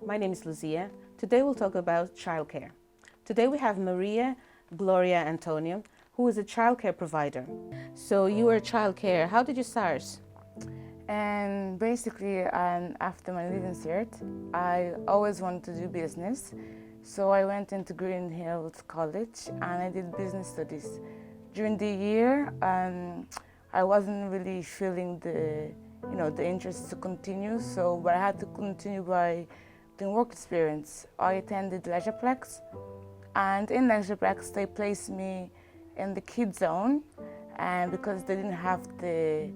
My name is Lucia. Today we'll talk about childcare. Today we have Maria Glória António, who is a childcare provider. So you were childcare. How did you start? And basically, after my leaving cert, I always wanted to do business. So I went into Green Hills College and I did business studies. During the year, I wasn't really feeling the interest to continue. But I had to continue by doing work experience. I attended Leisureplex, and in Leisureplex they placed me in the kids zone, and because they didn't have the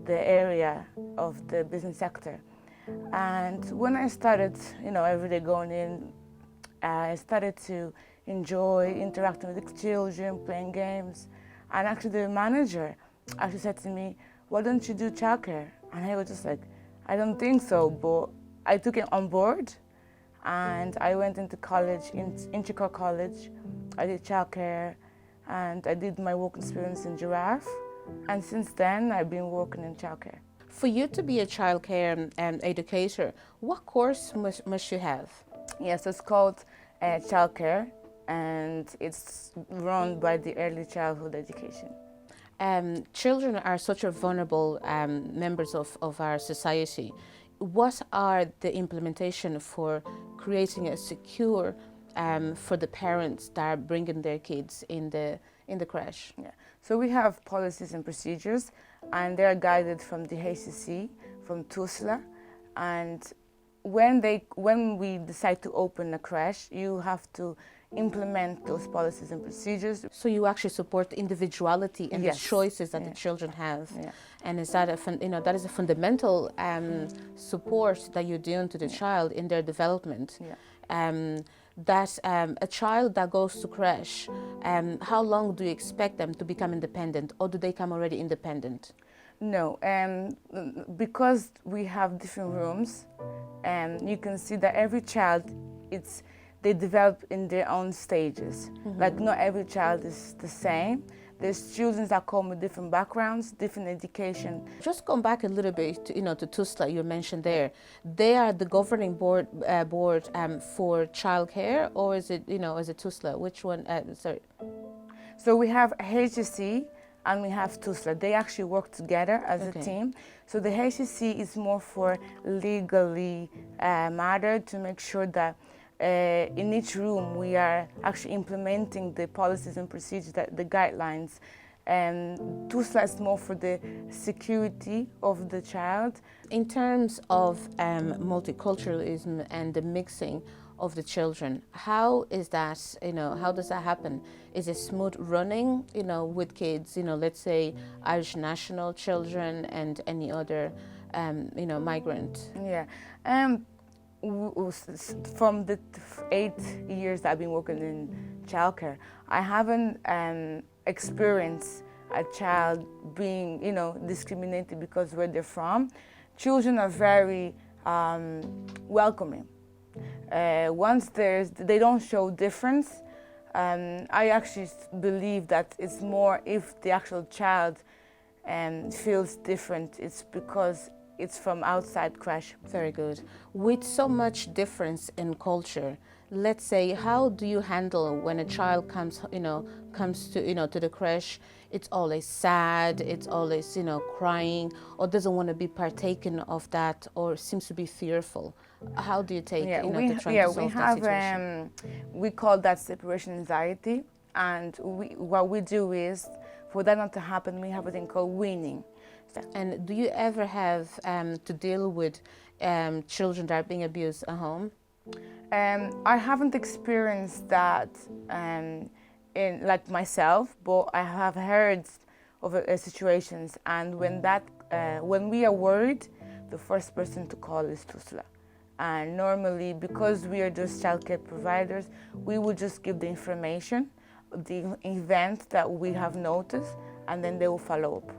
area of the business sector. And when I started, every day going in, I started to enjoy interacting with the children, playing games. And actually the manager actually said to me, "Why don't you do childcare?" And I was just like, "I don't think so," but I took it on board and I went into college, in Childcare College. I did childcare and I did my work experience in Giraffe. And since then, I've been working in childcare. For you to be a childcare educator, what course must you have? Yes, it's called Childcare, and it's run by the Early Childhood Education. Children are such a vulnerable members of our society. What are the implementation for creating a secure for the parents that are bringing their kids in the crash? Yeah. So we have policies and procedures, and they are guided from the HCC, from TUSLA, and when we decide to open a crash, you have to implement those policies and procedures. So you actually support the individuality and Yes. the choices that Yeah. the children have, Yeah. and is that that is a fundamental support that you're doing to the child in their development. Yeah. That a child that goes to crash, how long do you expect them to become independent, or do they come already independent? No, because we have different rooms, and you can see that every child, they develop in their own stages. Mm-hmm. Like not every child is the same. There's children that come with different backgrounds, different education. Just going back a little bit, to TUSLA you mentioned there. They are the governing board for childcare, or is it TUSLA? Which one? Sorry. So we have HCC and we have TUSLA. They actually work together as Okay. a team. So the HCC is more for legally matter, to make sure that in each room we are actually implementing the policies and procedures, the guidelines. And TUSLA is more for the security of the child. In terms of multiculturalism and the mixing of the children, how is that, how does that happen? Is it smooth running, with kids, let's say Irish national children and any other, migrant? Yeah. From the 8 years that I've been working in childcare, I haven't experienced a child being, discriminated because where they're from. Children are very welcoming. Once they don't show difference. I actually believe that it's more if the actual child feels different, it's because it's from outside crash. Very good. With so much difference in culture, let's say, how do you handle when a child comes to the crash? It's always sad, it's always, crying, or doesn't want to be partaken of that, or seems to be fearful. How do you take, to try to solve that situation? We call that separation anxiety, and what we do is, for that not to happen, we have a thing called weaning. And do you ever have to deal with children that are being abused at home? I haven't experienced that in like myself, but I have heard of situations. And when we are worried, the first person to call is TUSLA. And normally, because we are just childcare providers, we will just give the information, the event that we have noticed, and then they will follow up.